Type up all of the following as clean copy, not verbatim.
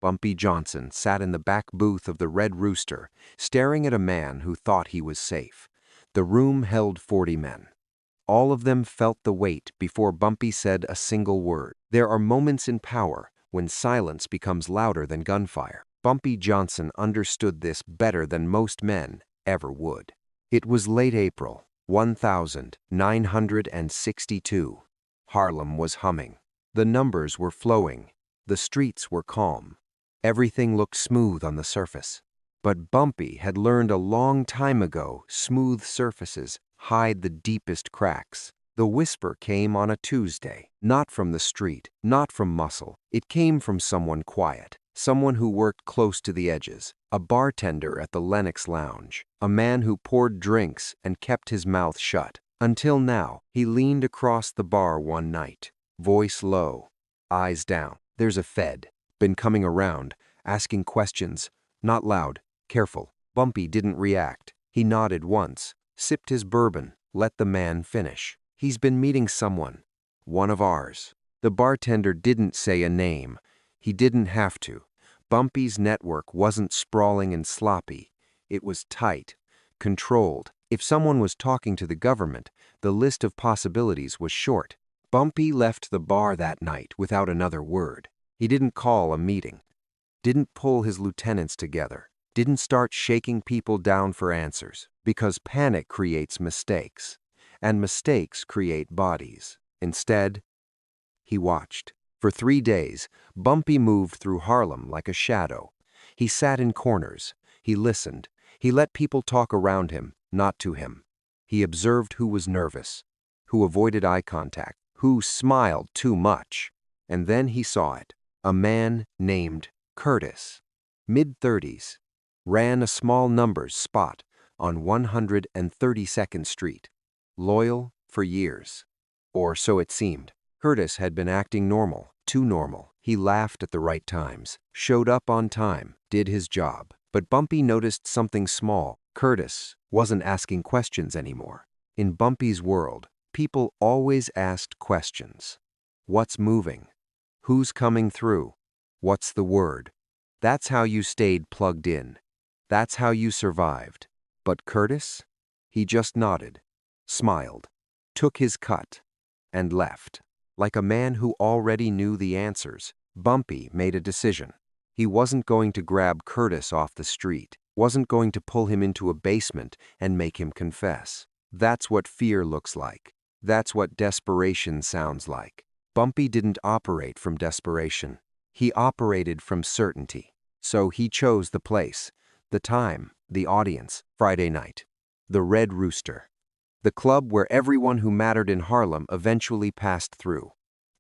Bumpy Johnson sat in the back booth of the Red Rooster, staring at a man who thought he was safe. The room held 40 men. All of them felt the weight before Bumpy said a single word. There are moments in power when silence becomes louder than gunfire. Bumpy Johnson understood this better than most men ever would. It was late April, 1962. Harlem was humming. The numbers were flowing. The streets were calm. Everything looked smooth on the surface. But Bumpy had learned a long time ago smooth surfaces hide the deepest cracks. The whisper came on a Tuesday, not from the street, not from muscle. It came from someone quiet, someone who worked close to the edges, a bartender at the Lenox Lounge, a man who poured drinks and kept his mouth shut. Until now, he leaned across the bar one night, voice low, eyes down. There's a Fed, been coming around, asking questions, not loud, careful. Bumpy didn't react. He nodded once, sipped his bourbon, let the man finish. He's been meeting someone, one of ours. The bartender didn't say a name. He didn't have to. Bumpy's network wasn't sprawling and sloppy. It was tight, controlled. If someone was talking to the government, the list of possibilities was short. Bumpy left the bar that night without another word. He didn't call a meeting, didn't pull his lieutenants together, didn't start shaking people down for answers, because panic creates mistakes, and mistakes create bodies. Instead, he watched. For 3 days, Bumpy moved through Harlem like a shadow. He sat in corners. He listened. He let people talk around him, not to him. He observed who was nervous, who avoided eye contact, who smiled too much. And then he saw it. A man named Curtis, mid-30s, ran a small numbers spot on 132nd Street. Loyal for years. Or so it seemed. Curtis had been acting normal, too normal. He laughed at the right times, showed up on time, did his job. But Bumpy noticed something small. Curtis wasn't asking questions anymore. In Bumpy's world, people always asked questions. What's moving? Who's coming through? What's the word? That's how you stayed plugged in. That's how you survived. But Curtis? He just nodded, smiled, took his cut, and left. Like a man who already knew the answers, Bumpy made a decision. He wasn't going to grab Curtis off the street, wasn't going to pull him into a basement and make him confess. That's what fear looks like. That's what desperation sounds like. Bumpy didn't operate from desperation. He operated from certainty. So he chose the place, the time, the audience. Friday night. The Red Rooster. The club where everyone who mattered in Harlem eventually passed through.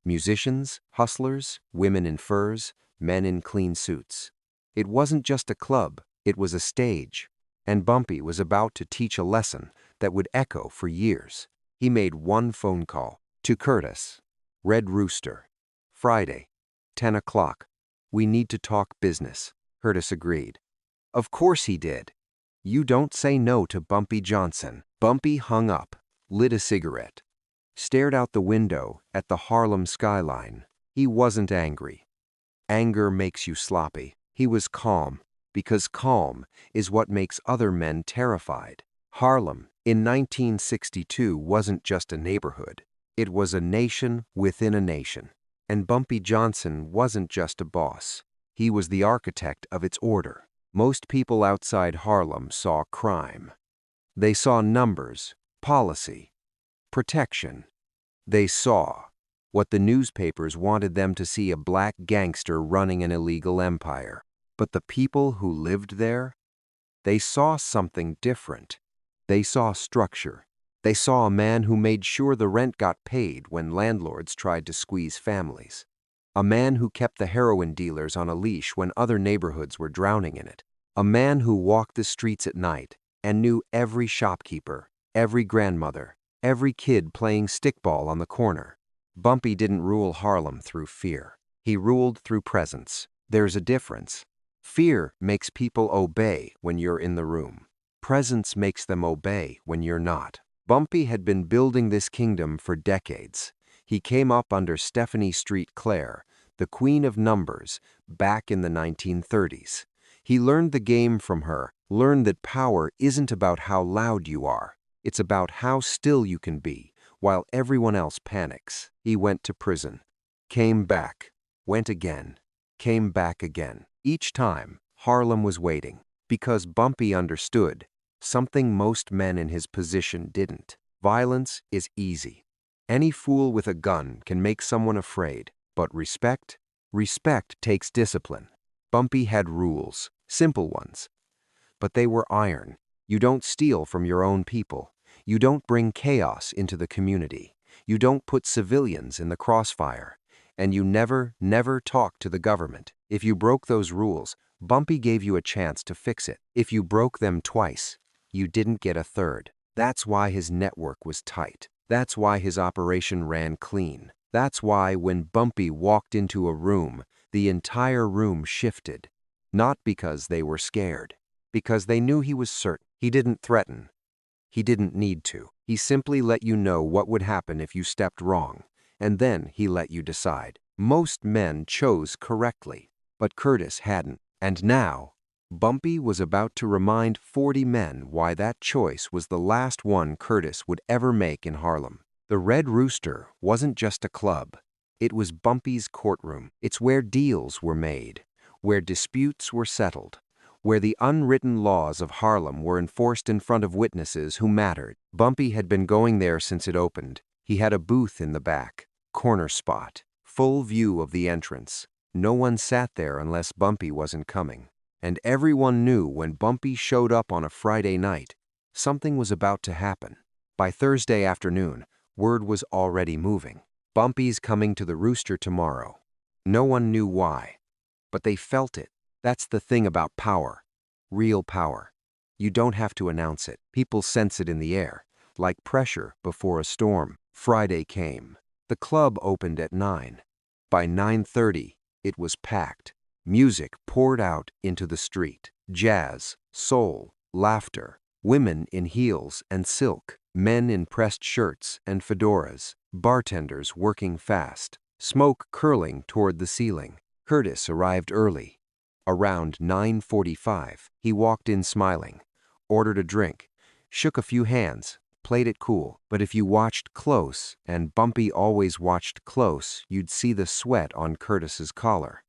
Musicians, hustlers, women in furs, men in clean suits. It wasn't just a club, it was a stage. And Bumpy was about to teach a lesson that would echo for years. He made one phone call to Curtis. Red Rooster. Friday, 10 o'clock. We need to talk business. Curtis agreed. Of course he did. You don't say no to Bumpy Johnson. Bumpy hung up, lit a cigarette, stared out the window at the Harlem skyline. He wasn't angry. Anger makes you sloppy. He was calm, because calm is what makes other men terrified. Harlem, in 1962, wasn't just a neighborhood. It was a nation within a nation. And Bumpy Johnson wasn't just a boss. He was the architect of its order. Most people outside Harlem saw crime. They saw numbers, policy, protection. They saw what the newspapers wanted them to see: a black gangster running an illegal empire. But the people who lived there, they saw something different. They saw structure. They saw a man who made sure the rent got paid when landlords tried to squeeze families. A man who kept the heroin dealers on a leash when other neighborhoods were drowning in it. A man who walked the streets at night and knew every shopkeeper, every grandmother, every kid playing stickball on the corner. Bumpy didn't rule Harlem through fear. He ruled through presence. There's a difference. Fear makes people obey when you're in the room. Presence makes them obey when you're not. Bumpy had been building this kingdom for decades. He came up under Stephanie Street Claire, the queen of numbers, back in the 1930s. He learned the game from her, learned that power isn't about how loud you are. It's about how still you can be, while everyone else panics. He went to prison, came back, went again, came back again. Each time, Harlem was waiting, because Bumpy understood something most men in his position didn't. Violence is easy. Any fool with a gun can make someone afraid, but respect takes discipline. Bumpy had rules, simple ones, but they were iron. You don't steal from your own people. You don't bring chaos into the community. You don't put civilians in the crossfire. And you never talk to the government. If you broke those rules, Bumpy gave you a chance to fix it. If you broke them twice, you didn't get a third. That's why his network was tight. That's why his operation ran clean. That's why when Bumpy walked into a room, the entire room shifted. Not because they were scared, because they knew he was certain. He didn't threaten. He didn't need to. He simply let you know what would happen if you stepped wrong, and then he let you decide. Most men chose correctly, but Curtis hadn't. And now, Bumpy was about to remind 40 men why that choice was the last one Curtis would ever make in Harlem. The Red Rooster wasn't just a club. It was Bumpy's courtroom. It's where deals were made, where disputes were settled, where the unwritten laws of Harlem were enforced in front of witnesses who mattered. Bumpy had been going there since it opened. He had a booth in the back, corner spot, full view of the entrance. No one sat there unless Bumpy wasn't coming. And everyone knew when Bumpy showed up on a Friday night, something was about to happen. By Thursday afternoon, word was already moving. Bumpy's coming to the Rooster tomorrow. No one knew why, but they felt it. That's the thing about power. Real power. You don't have to announce it. People sense it in the air, like pressure before a storm. Friday came. The club opened at 9. By 9:30, it was packed. Music poured out into the street. Jazz, soul, laughter. Women in heels and silk. Men in pressed shirts and fedoras. Bartenders working fast. Smoke curling toward the ceiling. Curtis arrived early. Around 9:45, he walked in smiling, ordered a drink, shook a few hands, played it cool. But if you watched close, and Bumpy always watched close, you'd see the sweat on Curtis's collar.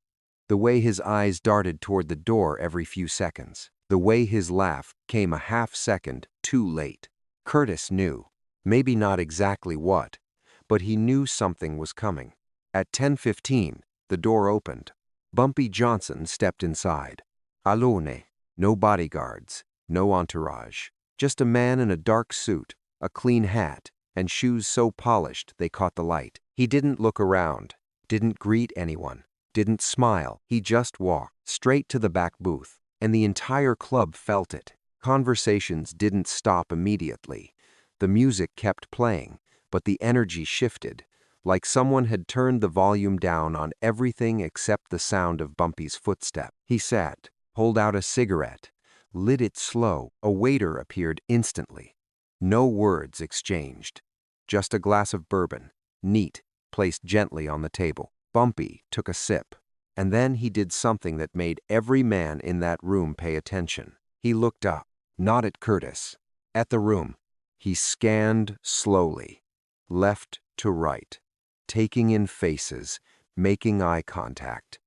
The way his eyes darted toward the door every few seconds. The way his laugh came a half second too late. Curtis knew, maybe not exactly what, but he knew something was coming. At 10:15, the door opened. Bumpy Johnson stepped inside. Alone, no bodyguards, no entourage. Just a man in a dark suit, a clean hat, and shoes so polished they caught the light. He didn't look around, didn't greet anyone, didn't smile. He just walked straight to the back booth, and the entire club felt it. Conversations didn't stop immediately. The music kept playing, but the energy shifted, like someone had turned the volume down on everything except the sound of Bumpy's footstep. He sat, pulled out a cigarette, lit it slow. A waiter appeared instantly. No words exchanged. Just a glass of bourbon, neat, placed gently on the table. Bumpy took a sip, and then he did something that made every man in that room pay attention. He looked up, not at Curtis, at the room. He scanned slowly, left to right, taking in faces, making eye contact,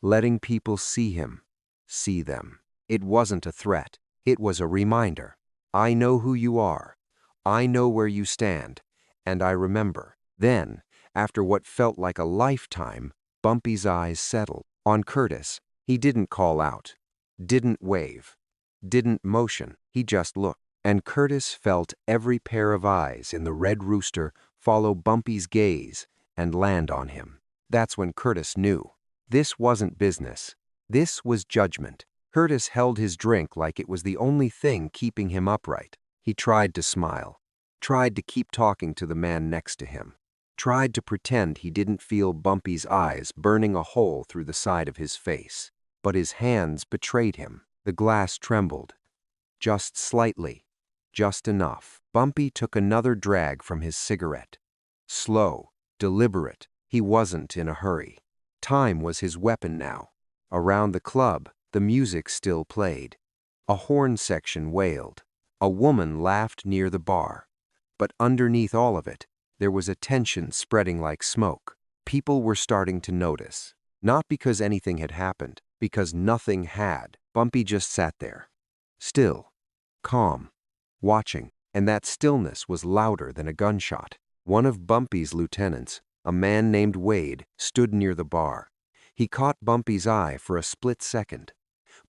letting people see him, see them. It wasn't a threat. It was a reminder. I know who you are. I know where you stand, and I remember. Then, after what felt like a lifetime, Bumpy's eyes settled on Curtis. He didn't call out, didn't wave, didn't motion. He just looked. And Curtis felt every pair of eyes in the Red Rooster follow Bumpy's gaze and land on him. That's when Curtis knew. This wasn't business. This was judgment. Curtis held his drink like it was the only thing keeping him upright. He tried to smile, tried to keep talking to the man next to him, tried to pretend he didn't feel Bumpy's eyes burning a hole through the side of his face. But his hands betrayed him. The glass trembled. Just slightly. Just enough. Bumpy took another drag from his cigarette. Slow, deliberate. He wasn't in a hurry. Time was his weapon now. Around the club, the music still played. A horn section wailed. A woman laughed near the bar. But underneath all of it, there was a tension spreading like smoke. People were starting to notice. Not because anything had happened, because nothing had. Bumpy just sat there. Still. Calm. Watching. And that stillness was louder than a gunshot. One of Bumpy's lieutenants, a man named Wade, stood near the bar. He caught Bumpy's eye for a split second.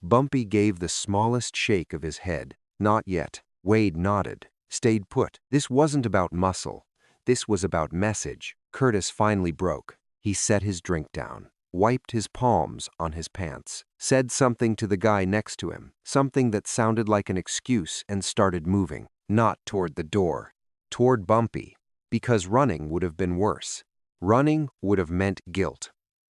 Bumpy gave the smallest shake of his head. Not yet. Wade nodded, stayed put. This wasn't about muscle. This was about message. Curtis finally broke. He set his drink down, wiped his palms on his pants, said something to the guy next to him, something that sounded like an excuse, and started moving. Not toward the door. Toward Bumpy. Because running would have been worse. Running would have meant guilt.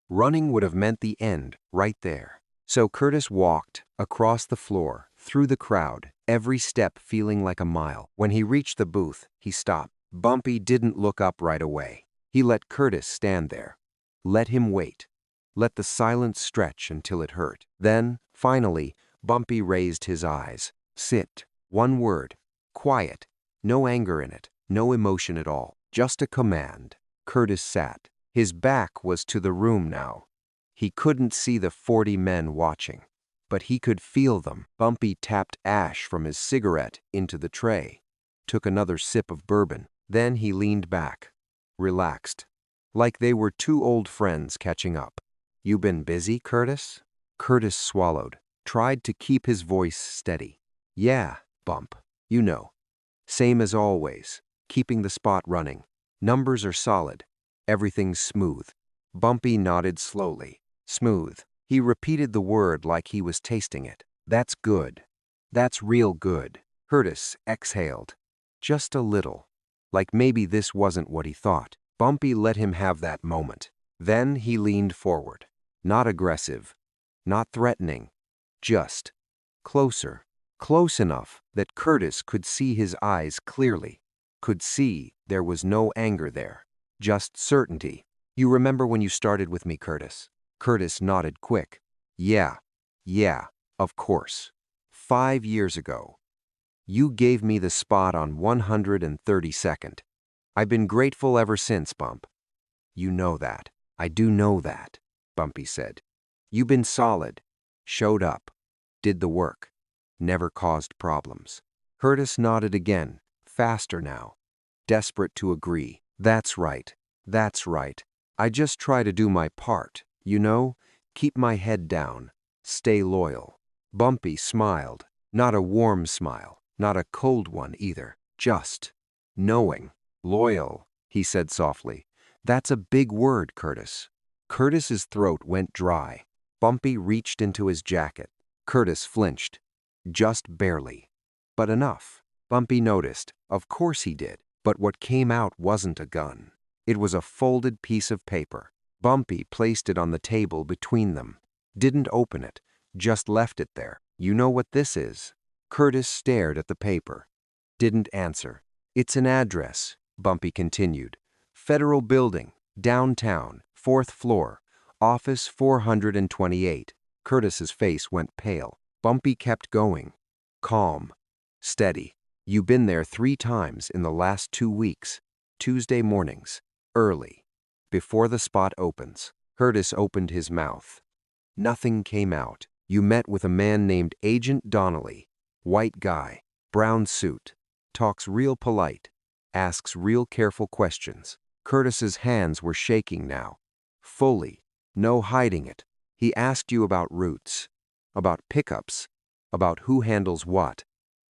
Running would have meant the end, right there. So Curtis walked across the floor, through the crowd, every step feeling like a mile. When he reached the booth, he stopped. Bumpy didn't look up right away. He let Curtis stand there. Let him wait. Let the silence stretch until it hurt. Then, finally, Bumpy raised his eyes. Sit. One word. Quiet. No anger in it. No emotion at all. Just a command. Curtis sat. His back was to the room now. He couldn't see the 40 men watching, but he could feel them. Bumpy tapped ash from his cigarette into the tray, took another sip of bourbon. Then he leaned back, relaxed, like they were two old friends catching up. "You been busy, Curtis?" Curtis swallowed, tried to keep his voice steady. "Yeah, Bump. You know. Same as always. Keeping the spot running. Numbers are solid. Everything's smooth." Bumpy nodded slowly. Smooth. He repeated the word like he was tasting it. "That's good. That's real good." Curtis exhaled. Just a little. Like maybe this wasn't what he thought. Bumpy let him have that moment. Then he leaned forward. Not aggressive. Not threatening. Just closer. Close enough that Curtis could see his eyes clearly. Could see there was no anger there. Just certainty. "You remember when you started with me, Curtis?" Curtis nodded quick. Yeah, of course. 5 years ago. You gave me the spot on 132nd. I've been grateful ever since, Bump." "You know that." "I do know that," Bumpy said. "You've been solid. Showed up. Did the work. Never caused problems." Curtis nodded again, faster now. Desperate to agree. "That's right. That's right. I just try to do my part. You know, keep my head down. Stay loyal." Bumpy smiled. Not a warm smile. Not a cold one either. Just knowing. "Loyal," he said softly. "That's a big word, Curtis." Curtis's throat went dry. Bumpy reached into his jacket. Curtis flinched. Just barely. But enough. Bumpy noticed. Of course he did. But what came out wasn't a gun. It was a folded piece of paper. Bumpy placed it on the table between them. Didn't open it. Just left it there. "You know what this is?" Curtis stared at the paper. Didn't answer. "It's an address," Bumpy continued. "Federal Building, downtown, 4th floor, office 428. Curtis's face went pale. Bumpy kept going. Calm. Steady. "You been there 3 times in the last 2 weeks. Tuesday mornings. Early. Before the spot opens." Curtis opened his mouth. Nothing came out. "You met with a man named Agent Donnelly. White guy. Brown suit. Talks real polite. Asks real careful questions." Curtis's hands were shaking now. Fully. No hiding it. "He asked you about routes. About pickups. About who handles what.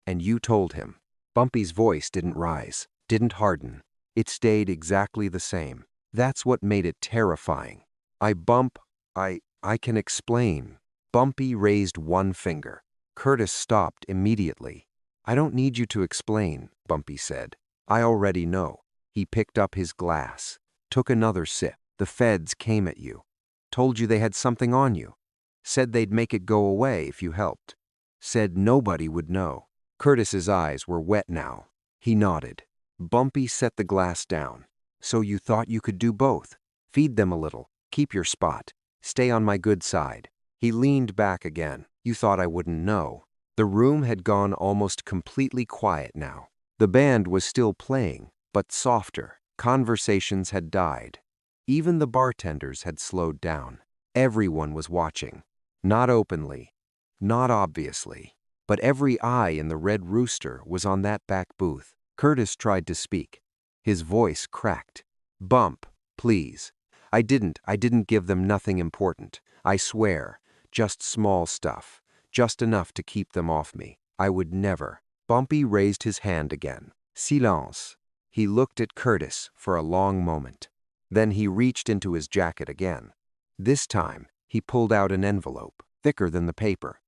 And you told him." Bumpy's voice didn't rise. Didn't harden. It stayed exactly the same. That's what made it terrifying. I can explain." Bumpy raised one finger. Curtis stopped immediately. "I don't need you to explain," Bumpy said. "I already know." He picked up his glass. Took another sip. "The feds came at you. Told you they had something on you. Said they'd make it go away if you helped. Said nobody would know." Curtis's eyes were wet now. He nodded. Bumpy set the glass down. "So you thought you could do both? Feed them a little. Keep your spot." Stay on my good side." He leaned back again. "You thought I wouldn't know." The room had gone almost completely quiet now. The band was still playing, but softer. Conversations had died. Even the bartenders had slowed down. Everyone was watching. Not openly, not obviously, but every eye in the Red Rooster was on that back booth. Curtis tried to speak. His voice cracked. "Bump, please. I didn't give them nothing important. I swear. Just small stuff. Just enough to keep them off me. I would never." Bumpy raised his hand again. Silence. He looked at Curtis for a long moment. Then he reached into his jacket again. This time, he pulled out an envelope, thicker than the paper.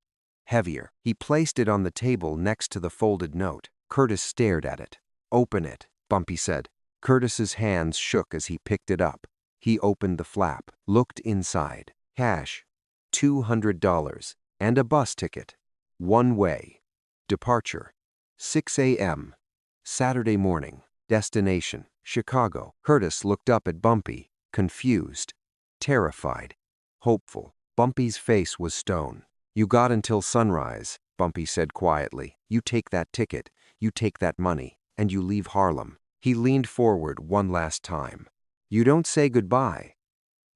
Heavier. He placed it on the table next to the folded note. Curtis stared at it. "Open it," Bumpy said. Curtis's hands shook as he picked it up. He opened the flap, looked inside. Cash. $200. And a bus ticket. One way. Departure. 6 a.m. Saturday morning. Destination. Chicago. Curtis looked up at Bumpy, confused, terrified, hopeful. Bumpy's face was stone. "You got until sunrise," Bumpy said quietly. "You take that ticket, you take that money, and you leave Harlem." He leaned forward one last time. "You don't say goodbye.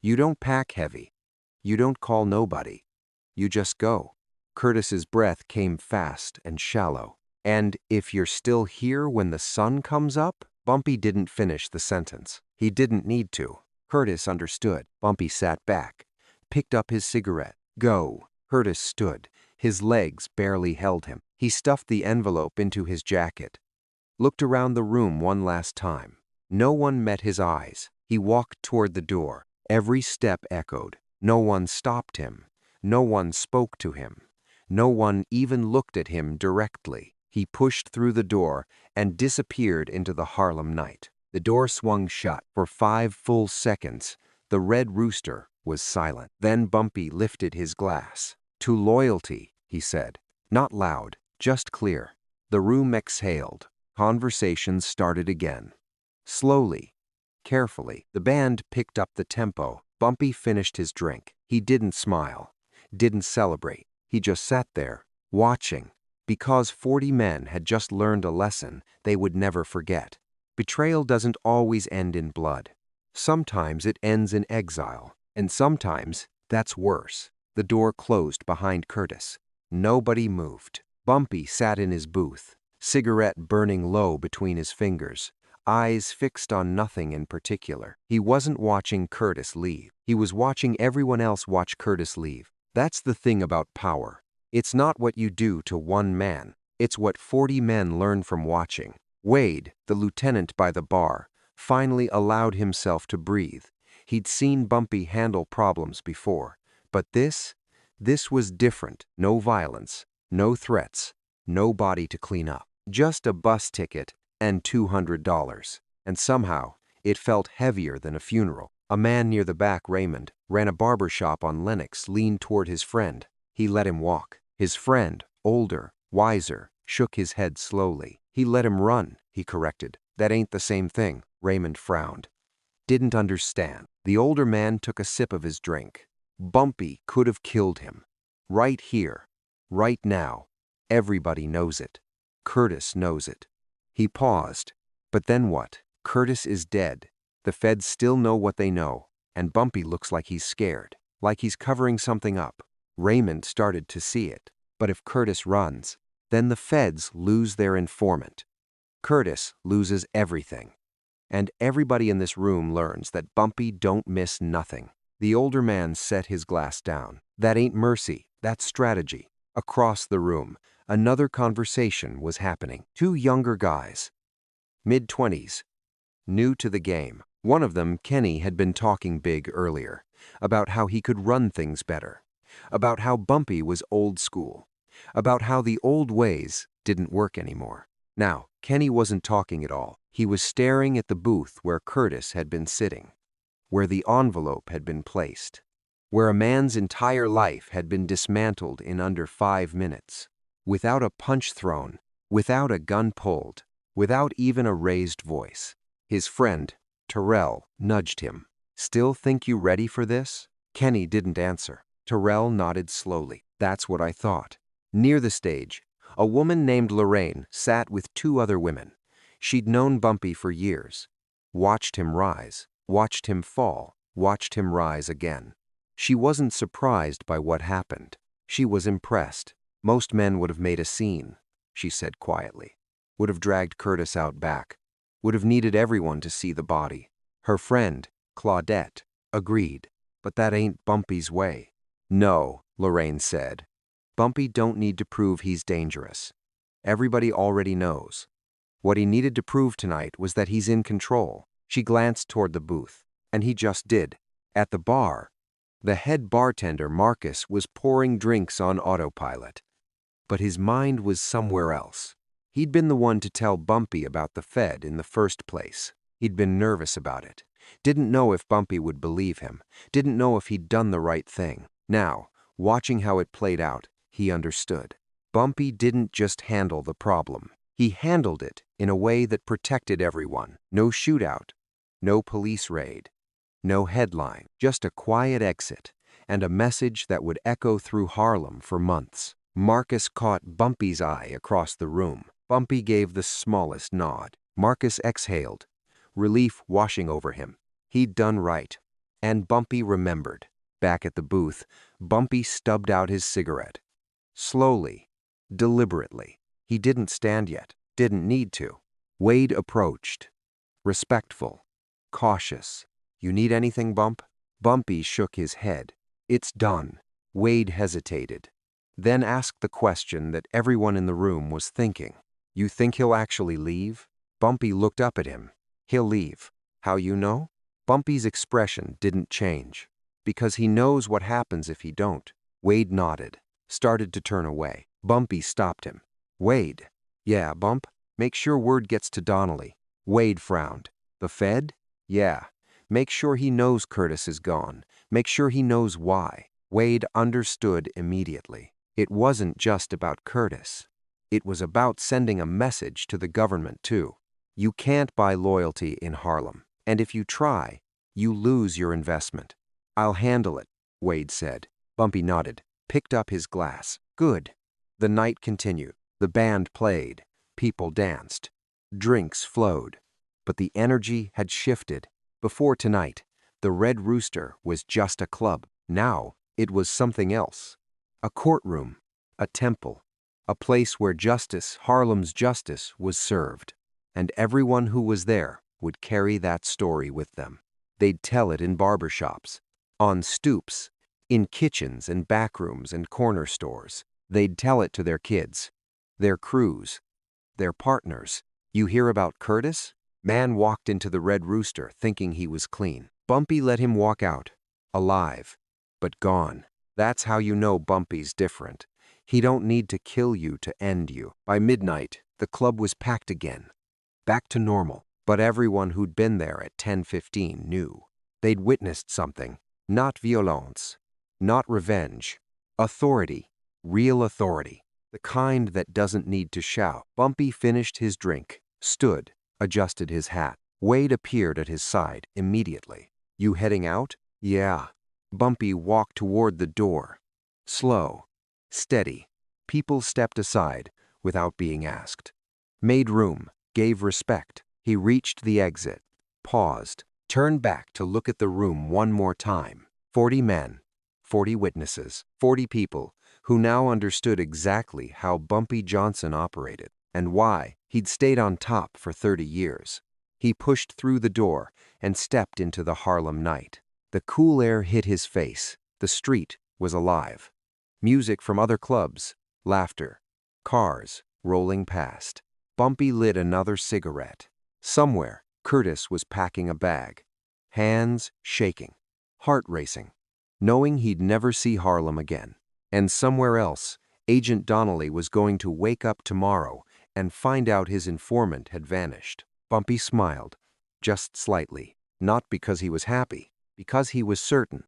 You don't pack heavy. You don't call nobody. You just go." Curtis's breath came fast and shallow. "And if you're still here when the sun comes up?" Bumpy didn't finish the sentence. He didn't need to. Curtis understood. Bumpy sat back, picked up his cigarette. "Go." Curtis stood. His legs barely held him. He stuffed the envelope into his jacket, looked around the room one last time. No one met his eyes. He walked toward the door. Every step echoed. No one stopped him. No one spoke to him. No one even looked at him directly. He pushed through the door and disappeared into the Harlem night. The door swung shut. For 5 full seconds, the Red Rooster was silent. Then Bumpy lifted his glass. "To loyalty," he said. Not loud, just clear. The room exhaled. Conversation started again. Slowly, carefully, the band picked up the tempo. Bumpy finished his drink. He didn't smile, didn't celebrate. He just sat there, watching, because 40 men had just learned a lesson they would never forget. Betrayal doesn't always end in blood. Sometimes it ends in exile, and sometimes that's worse. The door closed behind Curtis. Nobody moved. Bumpy sat in his booth, cigarette burning low between his fingers, eyes fixed on nothing in particular. He wasn't watching Curtis leave. He was watching everyone else watch Curtis leave. That's the thing about power. It's not what you do to one man. It's what 40 men learn from watching. Wade, the lieutenant by the bar, finally allowed himself to breathe. He'd seen Bumpy handle problems before. But this was different. No violence, no threats, no body to clean up. Just a bus ticket and $200. And somehow, it felt heavier than a funeral. A man near the back, Raymond, ran a barber shop on Lenox, leaned toward his friend. He let him walk. His friend, older, wiser, shook his head slowly. "He let him run," he corrected. "That ain't the same thing." Raymond frowned. Didn't understand. The older man took a sip of his drink. Bumpy could have killed him. Right here. Right now. Everybody knows it. Curtis knows it. He paused. But then what? Curtis is dead. The feds still know what they know, and Bumpy looks like he's scared, like he's covering something up. Raymond started to see it. But if Curtis runs, then the feds lose their informant. Curtis loses everything. And everybody in this room learns that Bumpy don't miss nothing. The older man set his glass down. That ain't mercy, that's strategy. Across the room, another conversation was happening. 2 younger guys, mid-20s, new to the game. One of them, Kenny, had been talking big earlier, about how he could run things better, about how Bumpy was old school, about how the old ways didn't work anymore. Now, Kenny wasn't talking at all. He was staring at the booth where Curtis had been sitting, where the envelope had been placed, where a man's entire life had been dismantled in under 5 minutes, without a punch thrown, without a gun pulled, without even a raised voice. His friend, Terrell, nudged him. "Still think you ready for this?" Kenny didn't answer. Terrell nodded slowly. That's what I thought. Near the stage, a woman named Lorraine sat with two other women. She'd known Bumpy for years. Watched him rise, watched him fall, watched him rise again. She wasn't surprised by what happened. She was impressed. Most men would have made a scene, she said quietly. Would have dragged Curtis out back. Would have needed everyone to see the body. Her friend, Claudette, agreed. But that ain't Bumpy's way. No, Lorraine said. Bumpy don't need to prove he's dangerous. Everybody already knows. What he needed to prove tonight was that he's in control. She glanced toward the booth, and he just did. At the bar, the head bartender, Marcus, was pouring drinks on autopilot. But his mind was somewhere else. He'd been the one to tell Bumpy about the Fed in the first place. He'd been nervous about it. Didn't know if Bumpy would believe him. Didn't know if he'd done the right thing. Now, watching how it played out, he understood. Bumpy didn't just handle the problem. He handled it in a way that protected everyone. No shootout, no police raid, no headline, just a quiet exit and a message that would echo through Harlem for months. Marcus caught Bumpy's eye across the room. Bumpy gave the smallest nod. Marcus exhaled, relief washing over him. He'd done right. And Bumpy remembered. Back at the booth, Bumpy stubbed out his cigarette. Slowly, deliberately. He didn't stand yet, didn't need to. Wade approached. Respectful, cautious. You need anything, Bump? Bumpy shook his head. It's done. Wade hesitated. Then asked the question that everyone in the room was thinking. You think he'll actually leave? Bumpy looked up at him. He'll leave. How you know? Bumpy's expression didn't change. Because he knows what happens if he don't. Wade nodded, started to turn away. Bumpy stopped him. Wade. Yeah, Bump. Make sure word gets to Donnelly. Wade frowned. The Fed? Yeah. Make sure he knows Curtis is gone. Make sure he knows why. Wade understood immediately. It wasn't just about Curtis. It was about sending a message to the government, too. You can't buy loyalty in Harlem. And if you try, you lose your investment. I'll handle it, Wade said. Bumpy nodded, picked up his glass. Good. The night continued. The band played. People danced. Drinks flowed. But the energy had shifted. Before tonight, the Red Rooster was just a club. Now, it was something else. A courtroom. A temple. A place where justice, Harlem's justice, was served. And everyone who was there would carry that story with them. They'd tell it in barbershops, on stoops, in kitchens and backrooms and corner stores. They'd tell it to their kids, their crews, their partners. You hear about Curtis? Man walked into the Red Rooster thinking he was clean. Bumpy let him walk out, alive, but gone. That's how you know Bumpy's different. He don't need to kill you to end you. By midnight, the club was packed again. Back to normal. But everyone who'd been there at 10:15 knew. They'd witnessed something. Not violence. Not revenge. Authority. Real authority. The kind that doesn't need to shout. Bumpy finished his drink, stood, adjusted his hat. Wade appeared at his side immediately. You heading out? Yeah. Bumpy walked toward the door. Slow. Steady. People stepped aside without being asked. Made room. Gave respect. He reached the exit. Paused. Turned back to look at the room one more time. 40 men. 40 witnesses. 40 people who now understood exactly how Bumpy Johnson operated and why he'd stayed on top for 30 years. He pushed through the door and stepped into the Harlem night. The cool air hit his face. The street was alive. Music from other clubs, laughter, cars rolling past. Bumpy lit another cigarette. Somewhere, Curtis was packing a bag. Hands shaking, heart racing, knowing he'd never see Harlem again. And somewhere else, Agent Donnelly was going to wake up tomorrow and find out his informant had vanished. Bumpy smiled, just slightly, not because he was happy, because he was certain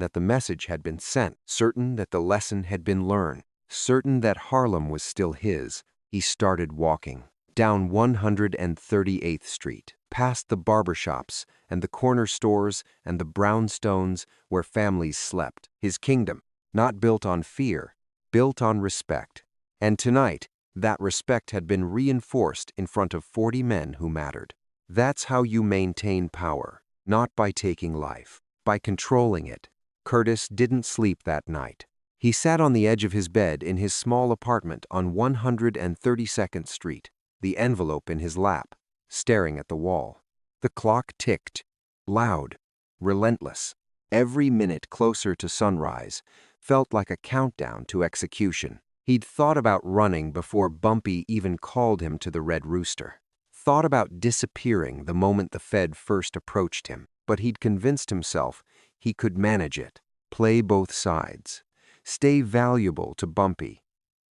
that the message had been sent, certain that the lesson had been learned, certain that Harlem was still his. He started walking. down 138th Street, past the barber shops and the corner stores and the brownstones where families slept. His kingdom, not built on fear, built on respect. And tonight, that respect had been reinforced in front of 40 men who mattered. That's how you maintain power, not by taking life, by controlling it. Curtis didn't sleep that night. He sat on the edge of his bed in his small apartment on 132nd Street, the envelope in his lap, staring at the wall. The clock ticked, loud, relentless. Every minute closer to sunrise felt like a countdown to execution. He'd thought about running before Bumpy even called him to the Red Rooster. Thought about disappearing the moment the Fed first approached him, but he'd convinced himself he could manage it, play both sides, stay valuable to Bumpy,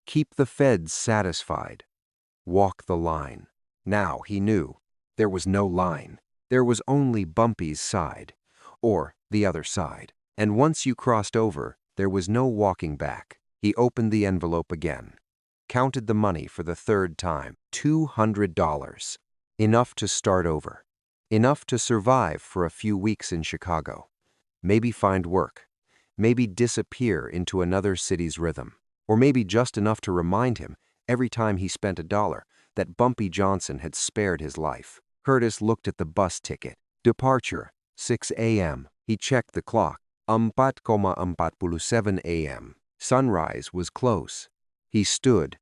keep the Feds satisfied, walk the line. Now he knew there was no line. There was only Bumpy's side, or the other side. And once you crossed over, there was no walking back. He opened the envelope again, counted the money for the third time. $200. Enough to start over. Enough to survive for a few weeks in Chicago. Maybe find work. Maybe disappear into another city's rhythm. Or maybe just enough to remind him, every time he spent $1, that Bumpy Johnson had spared his life. Curtis looked at the bus ticket. Departure, 6 a.m. He checked the clock. 4:47 a.m. Sunrise was close. He stood,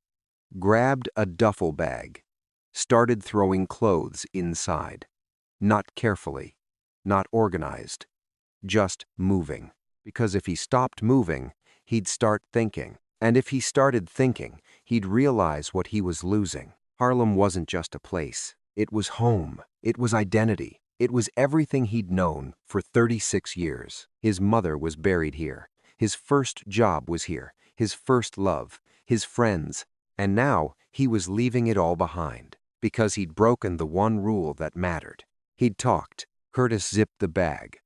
grabbed a duffel bag, started throwing clothes inside. Not carefully, not organized, just moving. Because if he stopped moving, he'd start thinking. And if he started thinking, he'd realize what he was losing. Harlem wasn't just a place. It was home. It was identity. It was everything he'd known for 36 years. His mother was buried here. His first job was here. His first love. His friends. And now he was leaving it all behind. Because he'd broken the one rule that mattered. He'd talked. Curtis zipped the bag.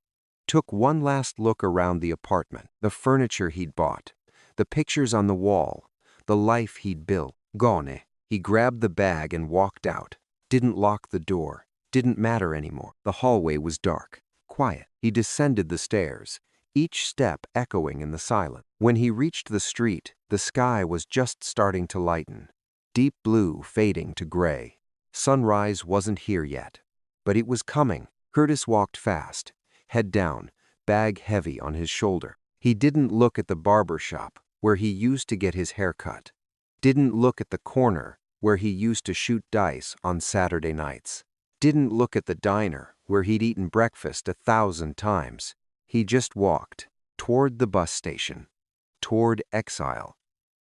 Took one last look around the apartment. The furniture he'd bought. The pictures on the wall. The life he'd built. Gone. He grabbed the bag and walked out. Didn't lock the door. Didn't matter anymore. The hallway was dark, quiet. He descended the stairs, each step echoing in the silence. When he reached the street, the sky was just starting to lighten. Deep blue fading to gray. Sunrise wasn't here yet, but it was coming. Curtis walked fast, head down, bag heavy on his shoulder. He didn't look at the barber shop where he used to get his hair cut. Didn't look at the corner where he used to shoot dice on Saturday nights. Didn't look at the diner where he'd eaten breakfast 1,000 times. He just walked toward the bus station, toward exile,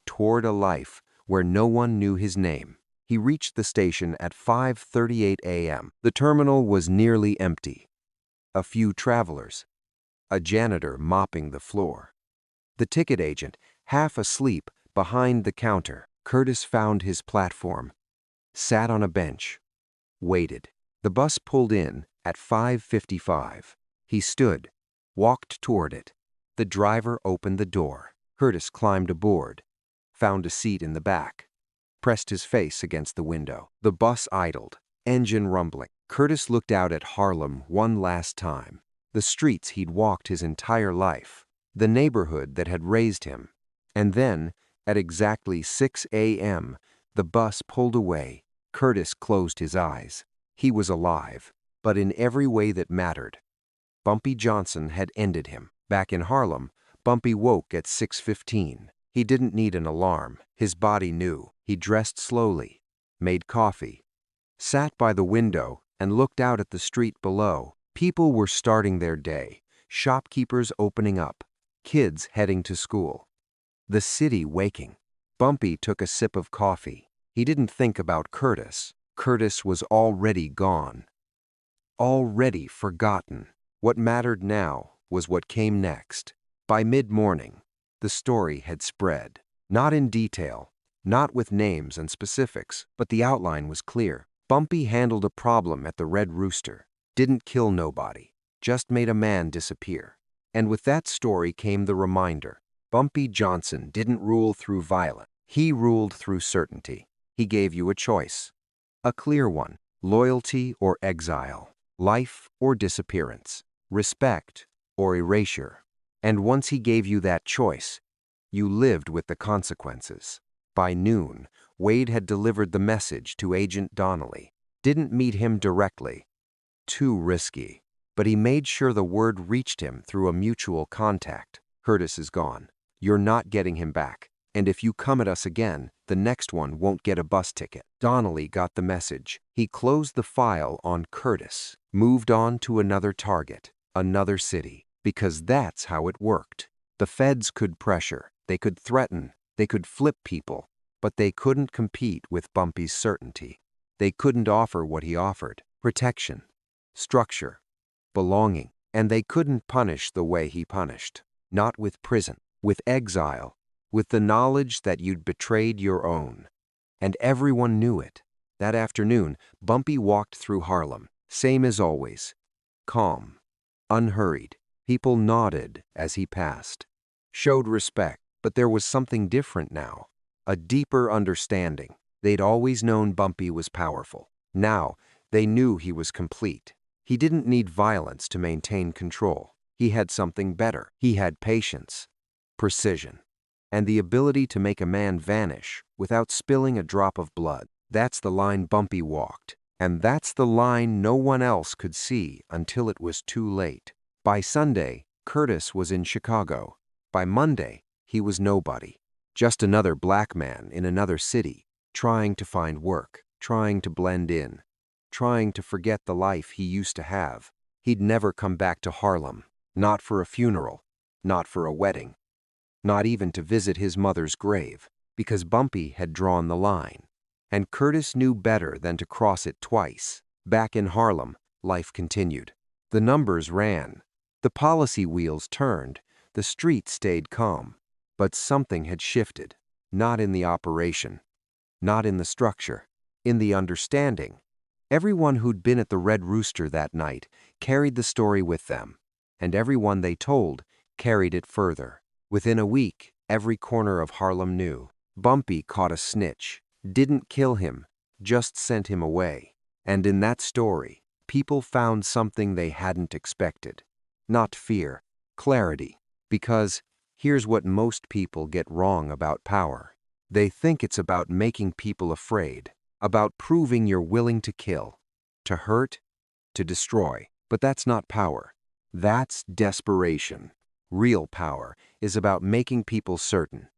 toward a life where no one knew his name. He reached the station at 5:38 a.m. The terminal was nearly empty. A few travelers, a janitor mopping the floor. The ticket agent, half asleep behind the counter. Curtis found his platform, sat on a bench, waited. The bus pulled in at 5:55. He stood, walked toward it. The driver opened the door. Curtis climbed aboard, found a seat in the back, pressed his face against the window. The bus idled, engine rumbling. Curtis looked out at Harlem one last time. The streets he'd walked his entire life, the neighborhood that had raised him. And then, at exactly 6 a.m., the bus pulled away. Curtis closed his eyes. He was alive, but in every way that mattered. Bumpy Johnson had ended him. Back in Harlem, Bumpy woke at 6:15. He didn't need an alarm. His body knew. He dressed slowly, made coffee, sat by the window and looked out at the street below. People were starting their day, shopkeepers opening up, kids heading to school. The city waking. Bumpy took a sip of coffee. He didn't think about Curtis. Curtis was already gone. Already forgotten. What mattered now was what came next. By mid-morning, the story had spread. Not in detail, not with names and specifics, but the outline was clear. Bumpy handled a problem at the Red Rooster. Didn't kill nobody. Just made a man disappear. And with that story came the reminder. Bumpy Johnson didn't rule through violence. He ruled through certainty. He gave you a choice. A clear one: loyalty or exile, life or disappearance, respect or erasure. And once he gave you that choice, you lived with the consequences. By noon, Wade had delivered the message to Agent Donnelly. Didn't meet him directly. Too risky. But he made sure the word reached him through a mutual contact. Curtis is gone. You're not getting him back. And if you come at us again, the next one won't get a bus ticket. Donnelly got the message. He closed the file on Curtis, moved on to another target, another city, because that's how it worked. The feds could pressure, they could threaten, they could flip people, but they couldn't compete with Bumpy's certainty. They couldn't offer what he offered: protection, structure, belonging. And they couldn't punish the way he punished. Not with prison, with exile, with the knowledge that you'd betrayed your own. And everyone knew it. That afternoon, Bumpy walked through Harlem, same as always. Calm, unhurried. People nodded as he passed, showed respect, but there was something different now. A deeper understanding. They'd always known Bumpy was powerful. Now, they knew he was complete. He didn't need violence to maintain control. He had something better. He had patience, precision, and the ability to make a man vanish without spilling a drop of blood. That's the line Bumpy walked, and that's the line no one else could see until it was too late. By Sunday, Curtis was in Chicago. By Monday, he was nobody. Just another black man in another city, trying to find work, trying to blend in, trying to forget the life he used to have. He'd never come back to Harlem, not for a funeral, not for a wedding, not even to visit his mother's grave, because Bumpy had drawn the line. And Curtis knew better than to cross it twice. Back in Harlem, life continued. The numbers ran. The policy wheels turned. The street stayed calm. But something had shifted. Not in the operation, not in the structure, in the understanding. Everyone who'd been at the Red Rooster that night carried the story with them, and everyone they told carried it further. Within a week, every corner of Harlem knew. Bumpy caught a snitch, didn't kill him, just sent him away. And in that story, people found something they hadn't expected. Not fear, clarity. Because here's what most people get wrong about power. They think it's about making people afraid, about proving you're willing to kill, to hurt, to destroy. But that's not power. That's desperation. Real power is about making people certain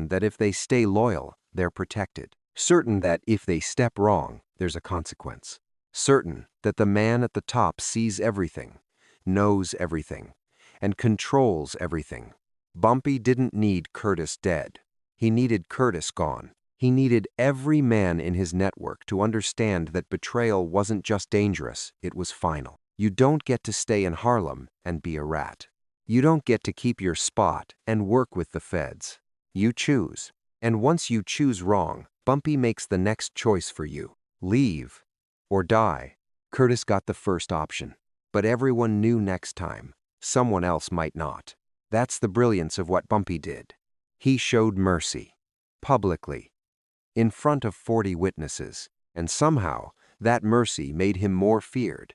that if they stay loyal, they're protected. Certain that if they step wrong, there's a consequence. Certain that the man at the top sees everything, knows everything, and controls everything. Bumpy didn't need Curtis dead. He needed Curtis gone. He needed every man in his network to understand that betrayal wasn't just dangerous, it was final. You don't get to stay in Harlem and be a rat. You don't get to keep your spot and work with the feds. You choose. And once you choose wrong, Bumpy makes the next choice for you. Leave or die. Curtis got the first option. But everyone knew next time, someone else might not. That's the brilliance of what Bumpy did. He showed mercy. Publicly. In front of 40 witnesses. And somehow, that mercy made him more feared.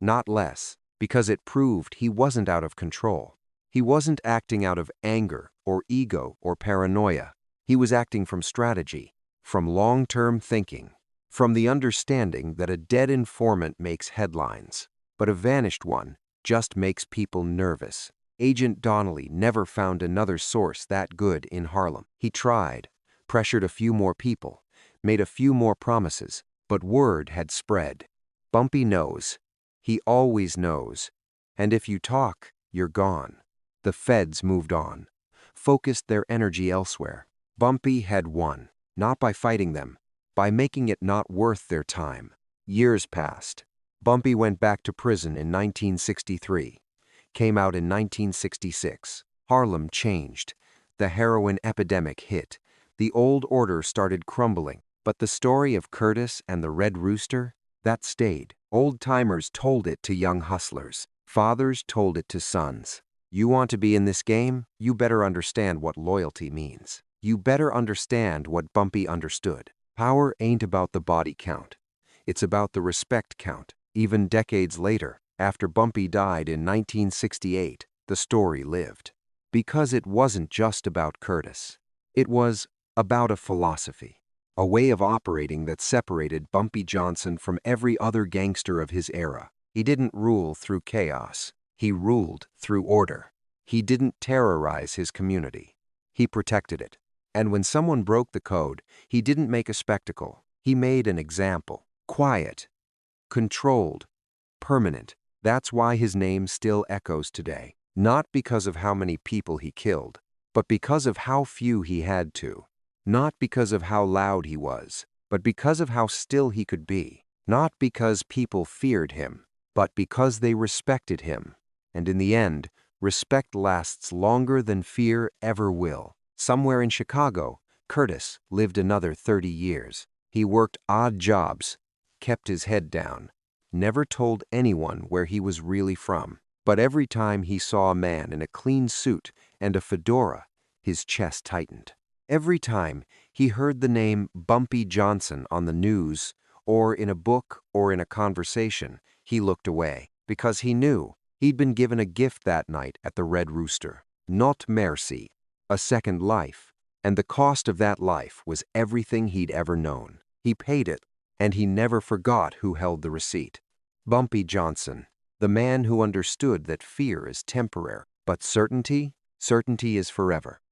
Not less, because it proved he wasn't out of control. He wasn't acting out of anger or ego or paranoia. He was acting from strategy, from long-term thinking, from the understanding that a dead informant makes headlines, but a vanished one just makes people nervous. Agent Donnelly never found another source that good in Harlem. He tried, pressured a few more people, made a few more promises, but word had spread. Bumpy knows. He always knows. And if you talk, you're gone. The feds moved on, focused their energy elsewhere. Bumpy had won, not by fighting them, by making it not worth their time. Years passed. Bumpy went back to prison in 1963, came out in 1966. Harlem changed. The heroin epidemic hit. The old order started crumbling. But the story of Curtis and the Red Rooster, that stayed. Old-timers told it to young hustlers. Fathers told it to sons. You want to be in this game? You better understand what loyalty means. You better understand what Bumpy understood. Power ain't about the body count. It's about the respect count. Even decades later, after Bumpy died in 1968, the story lived. Because it wasn't just about Curtis. It was about a philosophy, a way of operating that separated Bumpy Johnson from every other gangster of his era. He didn't rule through chaos. He ruled through order. He didn't terrorize his community. He protected it. And when someone broke the code, he didn't make a spectacle. He made an example. Quiet, controlled, permanent. That's why his name still echoes today. Not because of how many people he killed, but because of how few he had to. Not because of how loud he was, but because of how still he could be. Not because people feared him, but because they respected him. And in the end, respect lasts longer than fear ever will. Somewhere in Chicago, Curtis lived another 30 years. He worked odd jobs, kept his head down, never told anyone where he was really from. But every time he saw a man in a clean suit and a fedora, his chest tightened. Every time he heard the name Bumpy Johnson on the news, or in a book, or in a conversation, he looked away, because he knew he'd been given a gift that night at the Red Rooster. Not mercy, a second life. And the cost of that life was everything he'd ever known. He paid it, and he never forgot who held the receipt. Bumpy Johnson, the man who understood that fear is temporary, but certainty is forever.